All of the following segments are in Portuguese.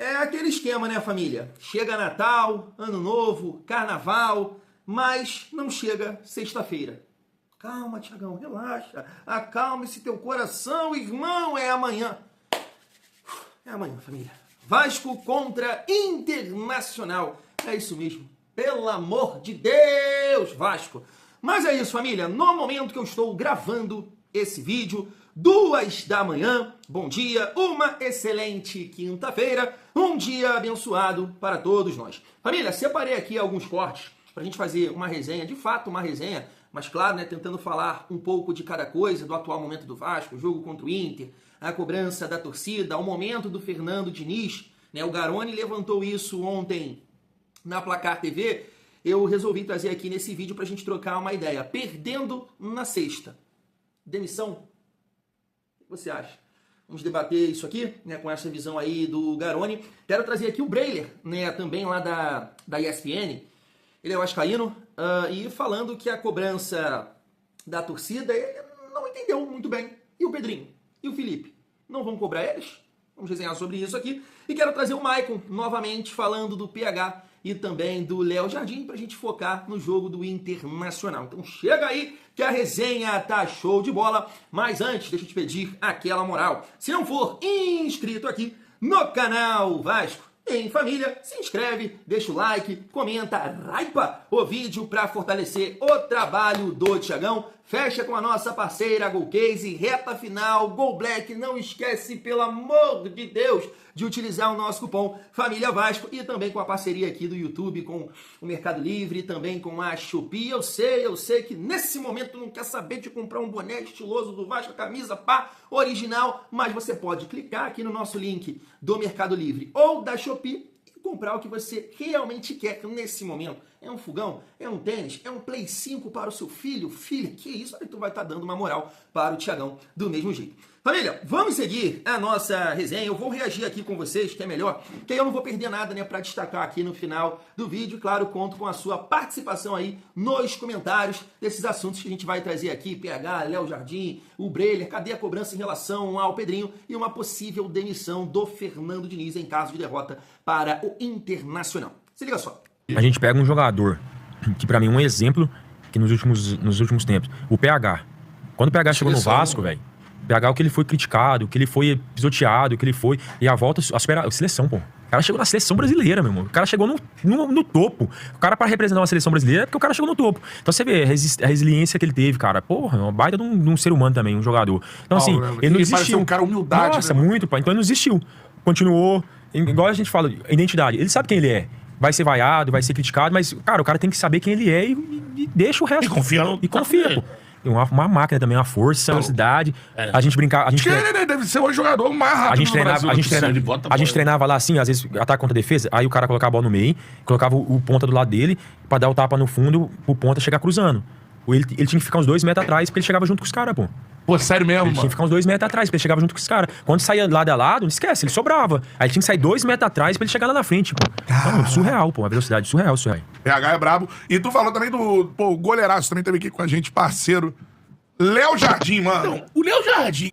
É aquele esquema, né, família? Chega Natal, Ano Novo, Carnaval, mas não chega sexta-feira. Calma, Tiagão, relaxa. Acalme esse teu coração, irmão, é amanhã. É amanhã, família. Vasco contra Internacional. É isso mesmo. Pelo amor de Deus, Vasco. Mas é isso, família. No momento que eu estou gravando esse vídeo, 2 da manhã, bom dia, uma excelente quinta-feira, um dia abençoado para todos nós. Família, separei aqui alguns cortes para a gente fazer uma resenha, de fato uma resenha, mas claro, né, tentando falar um pouco de cada coisa, do atual momento do Vasco, o jogo contra o Inter, a cobrança da torcida, o momento do Fernando Diniz, né, o Garoni levantou isso ontem na Placar TV, eu resolvi trazer aqui nesse vídeo para a gente trocar uma ideia. Perdendo na sexta. Demissão? O que você acha? Vamos debater isso aqui, né, com essa visão aí do Garoni. Quero trazer aqui o Breiler, né, também lá da ESPN. Ele é vascaíno, e falando que a cobrança da torcida ele não entendeu muito bem. E o Pedrinho? E o Felipe? Não vão cobrar eles? Vamos resenhar sobre isso aqui. E quero trazer o Maicon novamente falando do PH e também do Léo Jardim para a gente focar no jogo do Internacional. Então chega aí que a resenha tá show de bola. Mas antes, deixa eu te pedir aquela moral. Se não for inscrito aqui no canal Vasco em Família, se inscreve, deixa o like, comenta, raipa o vídeo para fortalecer o trabalho do Tiagão. Fecha com a nossa parceira Golcase, reta final, Gol Black. Não esquece, pelo amor de Deus, de utilizar o nosso cupom Família Vasco e também com a parceria aqui do YouTube com o Mercado Livre e também com a Shopee. Eu sei que nesse momento não quer saber de comprar um boné estiloso do Vasco, camisa pá, original, mas você pode clicar aqui no nosso link do Mercado Livre ou da Shopee e comprar o que você realmente quer nesse momento. É um fogão? É um tênis? É um Play 5 para o seu filho? Filha, que isso? Aí tu vai estar dando uma moral para o Tiagão do mesmo jeito. Família, vamos seguir a nossa resenha. Eu vou reagir aqui com vocês, que é melhor, que aí eu não vou perder nada, né, para destacar aqui no final do vídeo. Claro, conto com a sua participação aí nos comentários desses assuntos que a gente vai trazer aqui. PH, Léo Jardim, o Breiler, cadê a cobrança em relação ao Pedrinho e uma possível demissão do Fernando Diniz em caso de derrota para o Internacional. Se liga só. A gente pega um jogador que pra mim é um exemplo que nos últimos tempos, o PH. Quando o PH chegou no Vasco, velho, o PH, o que ele foi criticado, o que ele foi pisoteado, o que ele foi... E a volta, a seleção, pô. O cara chegou na seleção brasileira, meu irmão. O cara chegou no topo. O cara, pra representar uma seleção brasileira, é porque o cara chegou no topo. Então você vê a resiliência que ele teve, cara. Porra, é uma baita de um ser humano também, um jogador. Então assim, ele não desistiu. Um cara humildade. Nossa, né, muito, pá. Então ele não desistiu. Continuou. Igual a gente fala, identidade. Ele sabe quem ele é. Vai ser vaiado, vai ser criticado, mas, cara, o cara tem que saber quem ele é e deixa o resto. E confia, pô. Uma máquina também, uma força, velocidade. A gente brincar. Ele deve ser o jogador mais rápido do Brasil. A gente treinava lá assim, às vezes ataque contra defesa, aí o cara colocava a bola no meio, colocava o ponta do lado dele, pra dar o tapa no fundo, pro ponta chegar cruzando. Ele tinha que ficar uns 2 metros atrás, porque ele chegava junto com os caras, pô. Pô, sério mesmo, Ele tinha que ficar uns 2 metros atrás, pra ele chegava junto com os caras. Quando saía lado a lado, não esquece, ele sobrava. Aí ele tinha que sair 2 metros atrás pra ele chegar lá na frente, pô. Então, surreal, pô, a velocidade surreal. PH é brabo. E tu falou também do, pô, o goleiraço também teve aqui com a gente, parceiro. Léo Jardim, mano. Não, o Léo Jardim.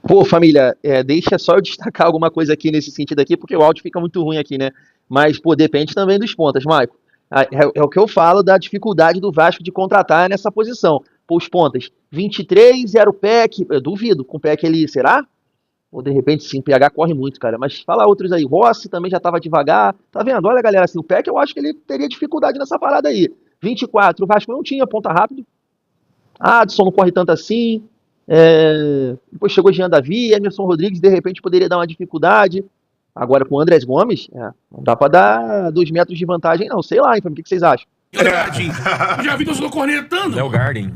Pô, família, deixa só eu destacar alguma coisa aqui nesse sentido aqui, porque o áudio fica muito ruim aqui, né? Mas, pô, depende também dos pontas, Maico. É o que eu falo da dificuldade do Vasco de contratar nessa posição. Pô, os pontas, 23, era o PEC, eu duvido, com o PEC ele, será? Ou de repente sim, o PH corre muito, cara. Mas fala outros aí, Rossi também já tava devagar, tá vendo? Olha, galera, assim, o PEC eu acho que ele teria dificuldade nessa parada aí. 24, o Vasco não tinha ponta rápido. Adson não corre tanto assim. Depois chegou Jean Davi, Emerson Rodrigues, de repente poderia dar uma dificuldade. Agora com o Andrés Gomes, não dá pra dar 2 metros de vantagem, não. Sei lá, hein, o que vocês acham? Já vi torcedor cornetando. Léo Garden.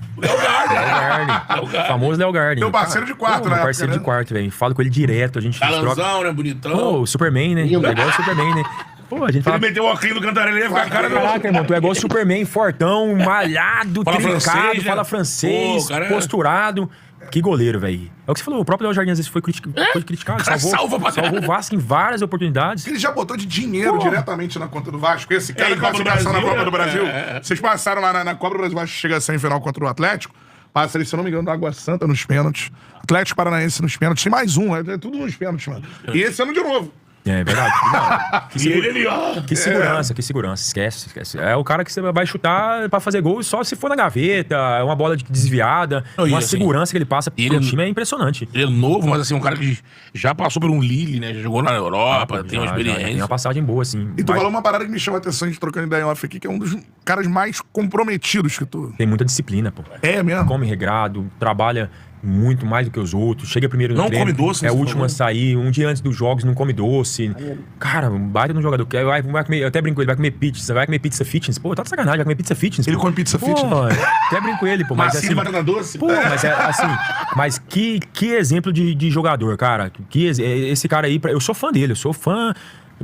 Famoso Léo Garden. Meu parceiro de quarto, né? Meu parceiro de quarto, velho. Falo com ele direto, a gente Galanzão, né? Bonitão. Pô, o Superman, né? Igual o Superman, né? Pô, a gente fala... Ele meteu o óculos do Cantarelli e ia ficar a cara do... Caraca, irmão, tu é igual o Superman, fortão, malhado, fala trincado, francês, né? fala francês, pô, posturado. Que goleiro, velho. É o que você falou, o próprio Léo Jardim às vezes foi criticado, salvou o Vasco em várias oportunidades. Ele já botou de dinheiro diretamente na conta do Vasco. Esse cara classificação na Copa do Brasil. Vocês passaram lá na Copa do Brasil, o Vasco chega a semifinal contra o Atlético. Passa ali, se eu não me engano, da Água Santa nos pênaltis. Atlético Paranaense nos pênaltis. Tem mais um, é tudo nos pênaltis, mano. E esse ano de novo. É verdade. Não, E ele ali, ó. que segurança. Esquece. É o cara que você vai chutar pra fazer gol só se for na gaveta, é uma bola desviada, Não, uma assim, segurança que ele passa pro time é impressionante. Ele é novo, mas assim, um cara que já passou por um Lille, né? Já jogou na Europa, tem uma Já experiência. tem uma passagem boa, assim. E tu falou uma parada que me chama a atenção, a gente trocando ideia off aqui, que é um dos caras mais comprometidos que tu... Tem muita disciplina, pô. É mesmo? Come regrado, trabalha muito mais do que os outros, chega primeiro no Não treino, come doce, é o você último falou. a sair, um dia antes dos jogos não come doce. Cara, um baita no jogador, vai comer, eu até brinco, ele vai comer pizza fitness. Pô, tá de sacanagem, vai comer pizza fitness. Ele pô. come pizza fitness? Pô, até brinco com ele, pô, mas Macio, assim... batata doce? Pô, mas é assim, mas que exemplo de jogador, cara. Esse cara aí, eu sou fã dele, eu sou fã...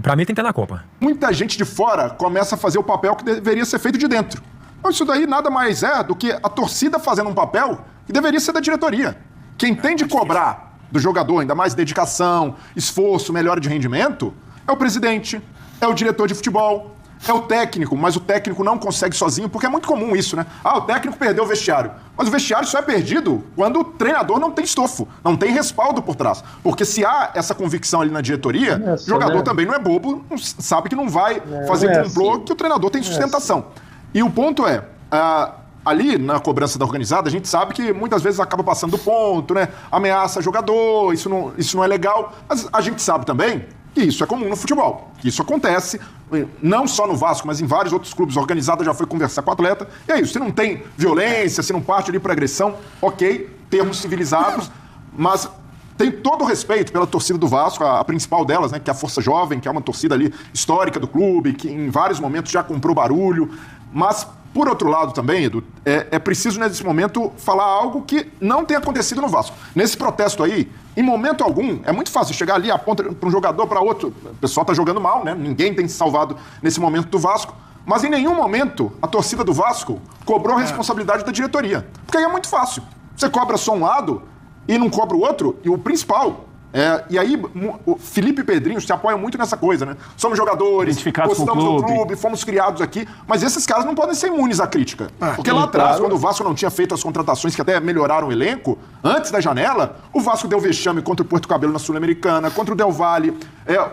Pra mim tem que estar na Copa. Muita gente de fora começa a fazer o papel que deveria ser feito de dentro. Então, isso daí nada mais é do que a torcida fazendo um papel que deveria ser da diretoria. Quem tem de cobrar do jogador, ainda mais dedicação, esforço, melhora de rendimento, é o presidente, é o diretor de futebol, é o técnico, mas o técnico não consegue sozinho, porque é muito comum isso, né? Ah, o técnico perdeu o vestiário. Mas o vestiário só é perdido quando o treinador não tem estofo, não tem respaldo por trás. Porque se há essa convicção ali na diretoria, o jogador também não é bobo, sabe que não vai fazer complô, que o treinador tem sustentação. E o ponto é, ali na cobrança da organizada, a gente sabe que muitas vezes acaba passando do ponto, né? Ameaça jogador, isso não é legal, mas a gente sabe também que isso é comum no futebol, que isso acontece, não só no Vasco, mas em vários outros clubes. A organizada já foi conversar com o atleta, e é isso, se não tem violência, se não parte ali para agressão, ok, termos civilizados, mas tem todo o respeito pela torcida do Vasco, a principal delas, né, que é a Força Jovem, que é uma torcida ali histórica do clube, que em vários momentos já comprou barulho, mas por outro lado também, Edu, é preciso nesse momento falar algo que não tem acontecido no Vasco. Nesse protesto aí, em momento algum, é muito fácil chegar ali, aponta para um jogador, para outro. O pessoal tá jogando mal, né? Ninguém tem se salvado nesse momento do Vasco. Mas em nenhum momento a torcida do Vasco cobrou a responsabilidade da diretoria. Porque aí é muito fácil. Você cobra só um lado e não cobra o outro, e o principal... e aí, o Felipe e Pedrinho se apoiam muito nessa coisa, né? Somos jogadores, Identificados com o gostamos do clube, fomos criados aqui, mas esses caras não podem ser imunes à crítica. Porque lá atrás, quando o Vasco não tinha feito as contratações que até melhoraram o elenco, antes da janela, o Vasco deu vexame contra o Porto Cabelo na Sul-Americana, contra o Del Valle.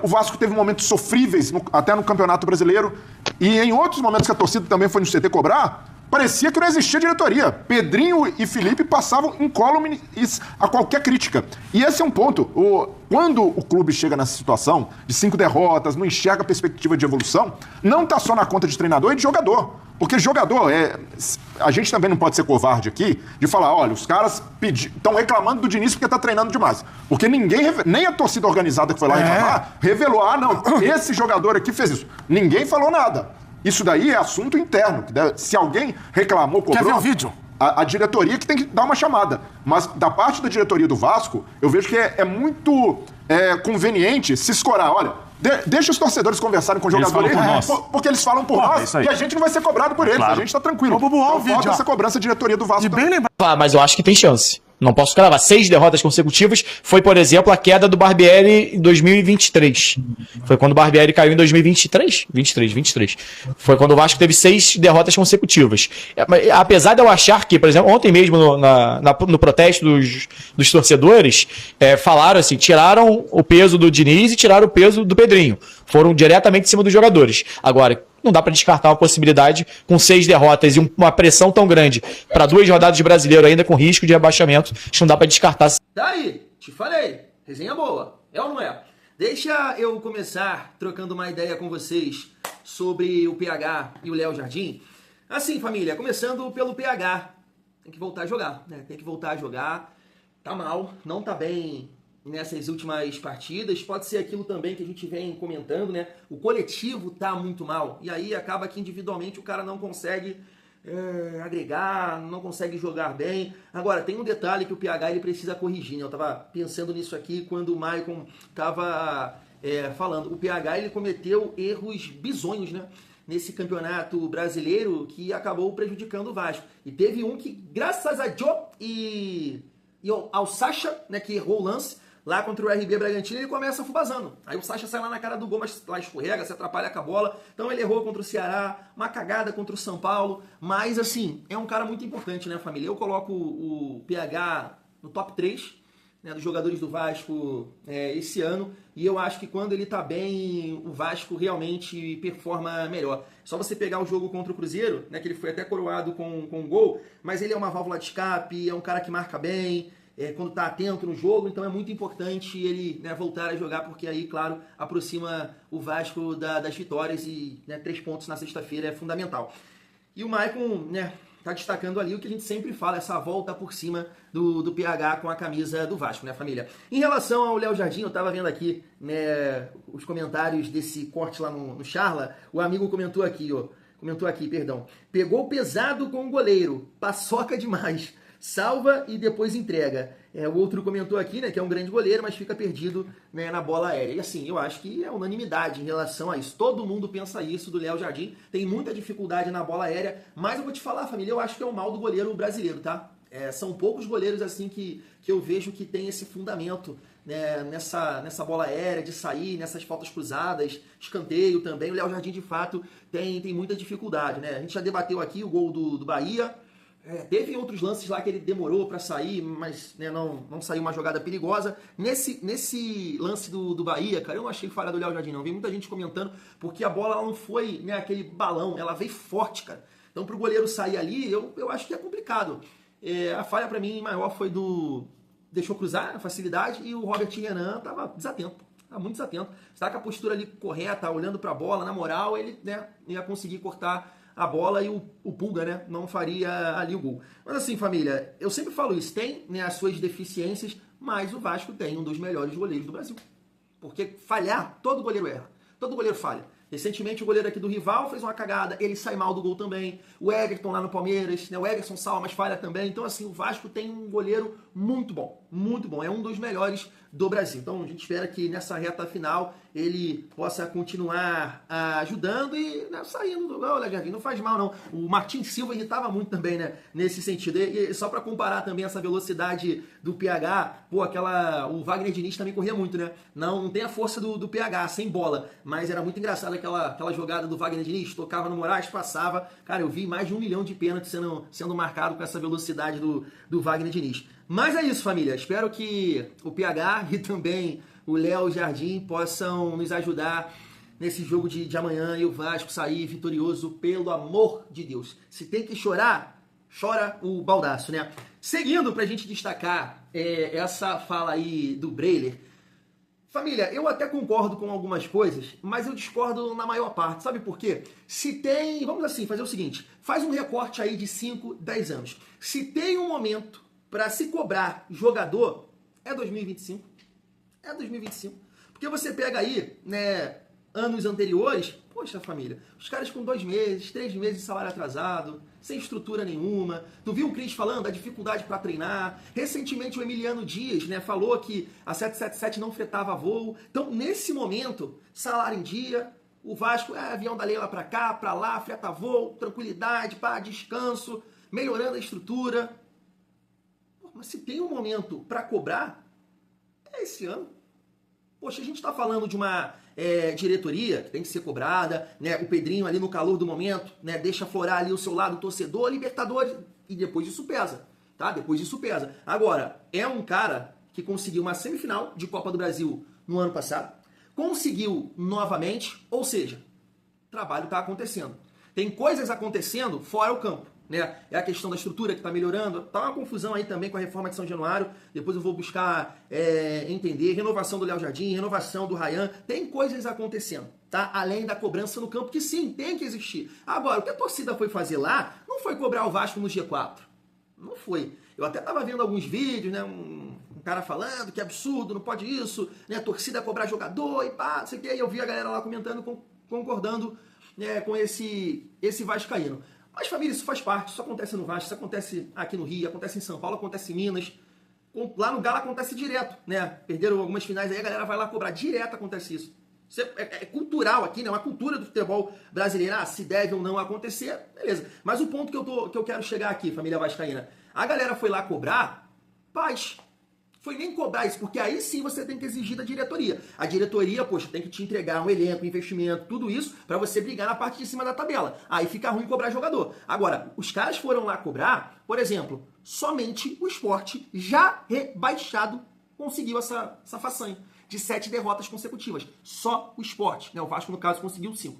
O Vasco teve momentos sofríveis, até no Campeonato Brasileiro, e em outros momentos que a torcida também foi no CT cobrar, parecia que não existia diretoria. Pedrinho e Felipe passavam incólumes a qualquer crítica. E esse é um ponto. Quando o clube chega nessa situação de 5 derrotas, não enxerga a perspectiva de evolução, não está só na conta de treinador e de jogador. Porque jogador, a gente também não pode ser covarde aqui de falar, olha, os caras estão reclamando do Diniz porque está treinando demais. Porque nem a torcida organizada que foi lá reclamar, revelou, não, esse jogador aqui fez isso. Ninguém falou nada. Isso daí é assunto interno. Se alguém reclamou, cobrou... Quer ver o vídeo? A diretoria que tem que dar uma chamada. Mas da parte da diretoria do Vasco, eu vejo que é muito conveniente se escorar. Olha, deixa os torcedores conversarem com o jogador porque eles falam por nós e a gente não vai ser cobrado por eles. Claro. A gente tá tranquilo. Então, falta essa cobrança da diretoria do Vasco. Mas eu acho que tem chance. Não posso cravar. 6 derrotas consecutivas foi, por exemplo, a queda do Barbieri em 2023. Foi quando o Barbieri caiu em 2023? 23. Foi quando o Vasco teve 6 derrotas consecutivas. Apesar de eu achar que, por exemplo, ontem mesmo no protesto dos torcedores, falaram assim, tiraram o peso do Diniz e tiraram o peso do Pedrinho. Foram diretamente em cima dos jogadores. Agora, não dá para descartar uma possibilidade com 6 derrotas e uma pressão tão grande para 2 rodadas de brasileiro ainda com risco de rebaixamento. Acho que não dá para descartar. Daí, te falei, resenha boa, é ou não é? Deixa eu começar trocando uma ideia com vocês sobre o PH e o Léo Jardim. Assim, família, começando pelo PH. Tem que voltar a jogar, né? Tem que voltar a jogar. Tá mal, não tá bem nessas últimas partidas. Pode ser aquilo também que a gente vem comentando, né? O coletivo tá muito mal. E aí acaba que individualmente o cara não consegue agregar, não consegue jogar bem. Agora, tem um detalhe que o PH ele precisa corrigir, né? Eu tava pensando nisso aqui quando o Maicon tava falando. O PH ele cometeu erros bizonhos, né? Nesse campeonato brasileiro que acabou prejudicando o Vasco. E teve um que, graças a Joe e ao Sacha, né, que errou o lance, lá contra o RB Bragantino, ele começa afubazando. Aí o Sacha sai lá na cara do gol, mas lá escorrega, se atrapalha com a bola. Então ele errou contra o Ceará, uma cagada contra o São Paulo. Mas, assim, é um cara muito importante, né, família? Eu coloco o PH no top 3 né, dos jogadores do Vasco esse ano, e eu acho que quando ele tá bem, o Vasco realmente performa melhor. Só você pegar o jogo contra o Cruzeiro, né, que ele foi até coroado com um gol, mas ele é uma válvula de escape, é um cara que marca bem, quando tá atento no jogo, então é muito importante ele, né, voltar a jogar, porque aí, claro, aproxima o Vasco das vitórias e, né, 3 pontos na sexta-feira é fundamental. E o Maicon, né, tá destacando ali o que a gente sempre fala, essa volta por cima do PH com a camisa do Vasco, né, família? Em relação ao Léo Jardim, eu tava vendo aqui, né, os comentários desse corte lá no Charla, o amigo comentou aqui, perdão. Pegou pesado com o goleiro, paçoca demais. Salva e depois entrega. O outro comentou aqui, né, que é um grande goleiro, mas fica perdido, né, na bola aérea. E assim, eu acho que é unanimidade em relação a isso. Todo mundo pensa isso do Léo Jardim. Tem muita dificuldade na bola aérea, mas eu vou te falar, família, eu acho que é o mal do goleiro brasileiro, tá? São poucos goleiros assim que eu vejo que tem esse fundamento, né, nessa bola aérea, de sair, nessas faltas cruzadas, escanteio também. O Léo Jardim, de fato, tem muita dificuldade, né? A gente já debateu aqui o gol do Bahia. Teve outros lances lá que ele demorou para sair, mas, né, não saiu uma jogada perigosa. Nesse lance do Bahia, cara, eu não achei falha do Léo Jardim, não. Vi muita gente comentando, porque a bola ela não foi, né, aquele balão, ela veio forte, cara. Então, pro goleiro sair ali, eu acho que é complicado. A falha para mim maior foi deixou cruzar, a facilidade, e o Robert Renan tava desatento. Tá muito desatento. Está com a postura ali correta, olhando para a bola, na moral, ele, né, ia conseguir cortar a bola e o Pulga, né, não faria ali o gol. Mas assim, família, eu sempre falo isso, tem, né, as suas deficiências, mas o Vasco tem um dos melhores goleiros do Brasil. Porque falhar, todo goleiro erra. Todo goleiro falha. Recentemente o goleiro aqui do rival fez uma cagada, ele sai mal do gol também. O Everton lá no Palmeiras, né, o Everton salva, mas falha também. Então assim, o Vasco tem um goleiro muito bom, muito bom. É um dos melhores do Brasil. Então a gente espera que nessa reta final ele possa continuar ajudando e, né, saindo do gol, Jardim, não faz mal não. O Martins Silva irritava muito também, né, nesse sentido. E só para comparar também essa velocidade do PH, pô, o Wagner Diniz também corria muito, né? Não tem a força do PH, sem bola, mas era muito engraçado aquela jogada do Wagner Diniz, tocava no Moraes, passava. Cara, eu vi mais de 1 milhão de pênaltis sendo marcado com essa velocidade do Wagner Diniz. Mas é isso, família. Espero que o PH e também o Léo Jardim possam nos ajudar nesse jogo de amanhã e o Vasco sair vitorioso, pelo amor de Deus. Se tem que chorar, chora o baldaço, né? Seguindo, pra gente destacar essa fala aí do Breiler. Família, eu até concordo com algumas coisas, mas eu discordo na maior parte. Sabe por quê? Se tem... Vamos assim, fazer o seguinte. Faz um recorte aí de 5, 10 anos. Se tem um momento para se cobrar jogador, é 2025. É 2025. Porque você pega aí, né, anos anteriores, poxa, família, os caras com 2 meses, 3 meses de salário atrasado, sem estrutura nenhuma. Tu viu o Cris falando da dificuldade para treinar? Recentemente o Emiliano Dias, né, falou que a 777 não fretava voo. Então, nesse momento, salário em dia, o Vasco avião da Leila para cá, para lá, freta voo, tranquilidade, descanso, melhorando a estrutura. Mas se tem um momento para cobrar, é esse ano. Poxa, a gente está falando de uma diretoria que tem que ser cobrada, né? O Pedrinho ali no calor do momento, né, deixa florar ali o seu lado torcedor, Libertadores, e depois isso pesa, tá? Depois isso pesa. Agora, é um cara que conseguiu uma semifinal de Copa do Brasil no ano passado, conseguiu novamente, ou seja, o trabalho está acontecendo. Tem coisas acontecendo fora o campo. Né? É a questão da estrutura que está melhorando. Tá uma confusão aí também com a reforma de São Januário. Depois eu vou buscar entender. Renovação do Léo Jardim, renovação do Ryan. Tem coisas acontecendo, tá? Além da cobrança no campo, que sim, tem que existir. Agora, o que a torcida foi fazer lá não foi cobrar o Vasco no G4. Não foi. Eu até estava vendo alguns vídeos, né? Um cara falando que é absurdo, não pode isso, né? A torcida cobrar jogador e pá, não sei o que. E eu vi a galera lá comentando, concordando, né, com esse vascaíno. Mas, família, isso faz parte, isso acontece no Vasco, isso acontece aqui no Rio, acontece em São Paulo, acontece em Minas. Lá no Galo acontece direto, né? Perderam algumas finais aí, a galera vai lá cobrar direto, acontece isso. Isso é cultural aqui, né? Uma cultura do futebol brasileiro. Se deve ou não acontecer, beleza. Mas o ponto que eu quero chegar aqui, família vascaína, a galera foi lá cobrar, paz. Foi nem cobrar isso, porque aí sim você tem que exigir da diretoria. A diretoria, poxa, tem que te entregar um elenco, investimento, tudo isso, para você brigar na parte de cima da tabela. Aí fica ruim cobrar jogador. Agora, os caras foram lá cobrar, por exemplo, somente o Sport, já rebaixado conseguiu essa façanha de 7 derrotas consecutivas. Só o Sport, né? O Vasco, no caso, conseguiu 5.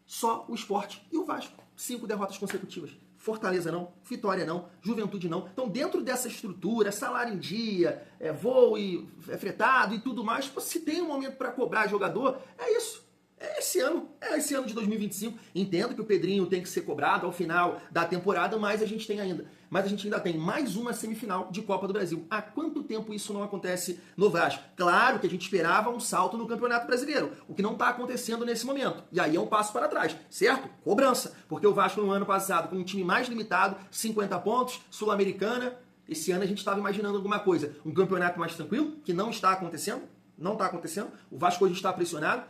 Só o Sport e o Vasco. 5 derrotas consecutivas. Fortaleza não, Vitória não, Juventude não. Então, dentro dessa estrutura, salário em dia, voo e fretado e tudo mais, se tem um momento para cobrar jogador, é isso. É esse ano de 2025. Entendo que o Pedrinho tem que ser cobrado ao final da temporada, mas a gente ainda tem mais uma semifinal de Copa do Brasil. Há quanto tempo isso não acontece no Vasco? Claro que a gente esperava um salto no Campeonato Brasileiro, o que não está acontecendo nesse momento. E aí é um passo para trás, certo? Cobrança. Porque o Vasco no ano passado, com um time mais limitado, 50 pontos, Sul-Americana, esse ano a gente estava imaginando alguma coisa. Um campeonato mais tranquilo, que não está acontecendo. Não está acontecendo. O Vasco hoje está pressionado.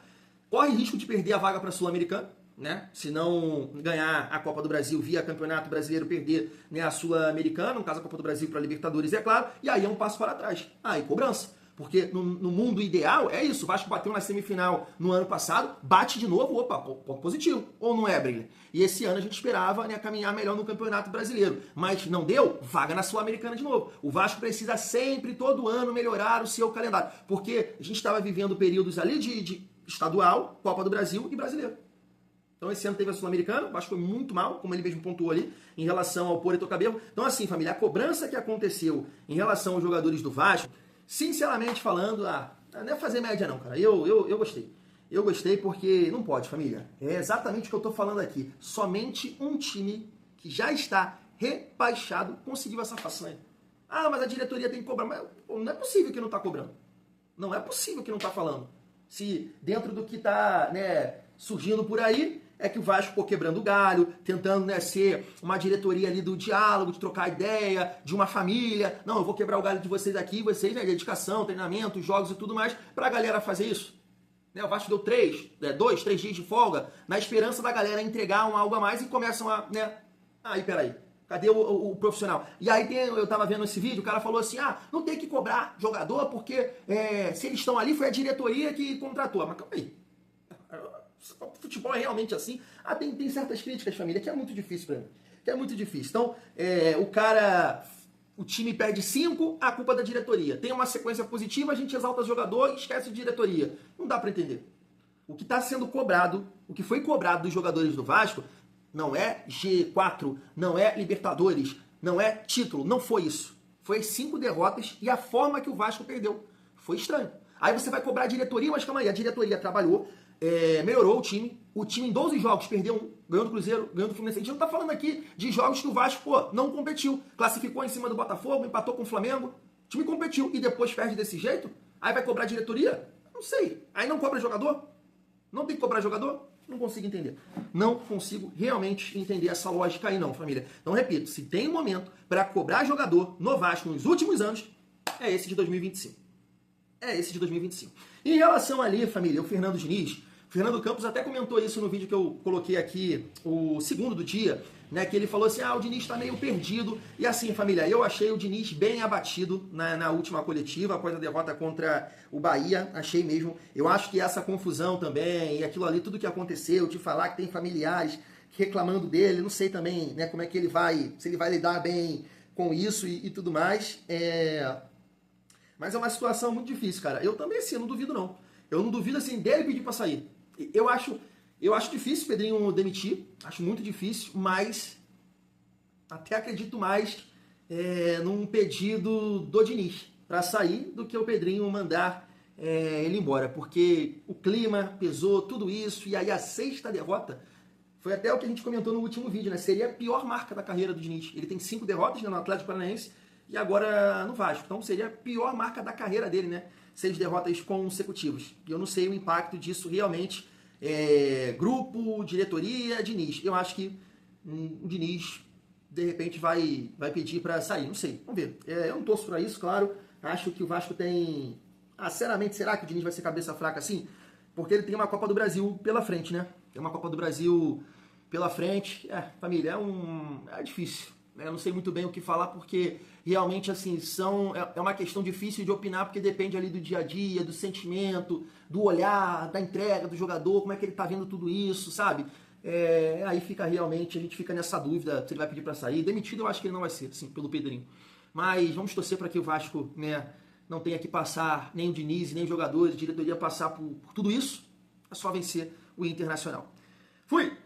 Corre risco de perder a vaga para a Sul-Americana, né? Se não ganhar a Copa do Brasil via Campeonato Brasileiro, perder, né, a Sul-Americana, no caso a Copa do Brasil para a Libertadores, é claro, e aí é um passo para trás. Aí cobrança. Porque no mundo ideal é isso, o Vasco bateu na semifinal no ano passado, bate de novo, opa, ponto positivo, ou não é, Brilha? E esse ano a gente esperava, né, caminhar melhor no Campeonato Brasileiro, mas não deu, vaga na Sul-Americana de novo. O Vasco precisa sempre, todo ano, melhorar o seu calendário, porque a gente estava vivendo períodos ali de estadual, Copa do Brasil e Brasileiro. Então esse ano teve a Sul-Americana, o Vasco foi muito mal, como ele mesmo pontuou ali, em relação ao Puerto Cabello. Então assim, família, a cobrança que aconteceu em relação aos jogadores do Vasco, sinceramente falando, não é fazer média não, cara. Eu gostei. Eu gostei porque não pode, família. É exatamente o que eu tô falando aqui. Somente um time que já está rebaixado conseguiu essa façanha. Ah, mas a diretoria tem que cobrar. Mas pô, não é possível que não tá cobrando. Não é possível que não tá falando. Se dentro do que tá, né, surgindo por aí, é que o Vasco, pô, quebrando o galho, tentando, né, ser uma diretoria ali do diálogo, de trocar ideia, de uma família. Não, eu vou quebrar o galho de vocês aqui, vocês, né, dedicação, treinamento, jogos e tudo mais, pra galera fazer isso. Né, o Vasco deu 2, 3 dias de folga, na esperança da galera entregar algo a mais e começam a, né, aí, peraí. Cadê o profissional? E aí eu tava vendo esse vídeo, o cara falou assim, não tem que cobrar jogador porque se eles estão ali foi a diretoria que contratou. Mas calma aí. O futebol é realmente assim? Tem certas críticas, família, que é muito difícil pra mim. Que é muito difícil. Então, o time perde 5, a culpa é da diretoria. Tem uma sequência positiva, a gente exalta o jogador e esquece de diretoria. Não dá pra entender. O que está sendo cobrado, o que foi cobrado dos jogadores do Vasco, não é G4, não é Libertadores, não é título, não foi isso. Foi as 5 derrotas e a forma que o Vasco perdeu. Foi estranho. Aí você vai cobrar a diretoria, mas calma aí, a diretoria trabalhou, melhorou o time em 12 jogos perdeu 1, ganhou do Cruzeiro, ganhou do Fluminense. A gente não tá falando aqui de jogos que o Vasco, não competiu. Classificou em cima do Botafogo, empatou com o Flamengo. O time competiu e depois perde desse jeito? Aí vai cobrar a diretoria? Não sei. Aí não cobra jogador? Não tem que cobrar jogador? Não consigo entender. Não consigo realmente entender essa lógica aí não, família. Então, repito, se tem um momento para cobrar jogador no Vasco nos últimos anos, é esse de 2025. É esse de 2025. Em relação ali, família, o Fernando Diniz, Fernando Campos até comentou isso no vídeo que eu coloquei aqui, o segundo do dia, né, que ele falou assim, o Diniz tá meio perdido. E assim, família, eu achei o Diniz bem abatido na última coletiva, após a derrota contra o Bahia, achei mesmo. Eu acho que essa confusão também, e aquilo ali, tudo que aconteceu, de falar que tem familiares reclamando dele, não sei também, né, como é que ele vai, se ele vai lidar bem com isso e tudo mais. Mas é uma situação muito difícil, cara. Eu também, assim, eu não duvido não. Eu não duvido, assim, dele pedir pra sair. Eu acho difícil o Pedrinho demitir, acho muito difícil, mas até acredito mais num pedido do Diniz para sair do que o Pedrinho mandar ele embora, porque o clima pesou, tudo isso, e aí a 6ª derrota foi até o que a gente comentou no último vídeo, né? Seria a pior marca da carreira do Diniz. Ele tem 5 derrotas, né, no Atlético Paranaense e agora no Vasco, então seria a pior marca da carreira dele, né? 6 derrotas consecutivas. E eu não sei o impacto disso realmente. Grupo, diretoria, Diniz. Eu acho que o Diniz, de repente, vai pedir para sair. Não sei. Vamos ver. Eu não torço para isso, claro. Acho que o Vasco tem... sinceramente, será que o Diniz vai ser cabeça fraca assim? Porque ele tem uma Copa do Brasil pela frente, né? Tem uma Copa do Brasil pela frente. Família, é difícil. Eu não sei muito bem o que falar, porque realmente assim é uma questão difícil de opinar, porque depende ali do dia a dia, do sentimento, do olhar, da entrega do jogador, como é que ele tá vendo tudo isso, sabe? Aí fica realmente, a gente fica nessa dúvida se ele vai pedir para sair. Demitido eu acho que ele não vai ser, assim, pelo Pedrinho. Mas vamos torcer para que o Vasco, né, não tenha que passar nem o Diniz, nem os jogadores, a diretoria passar por tudo isso, é só vencer o Internacional. Fui!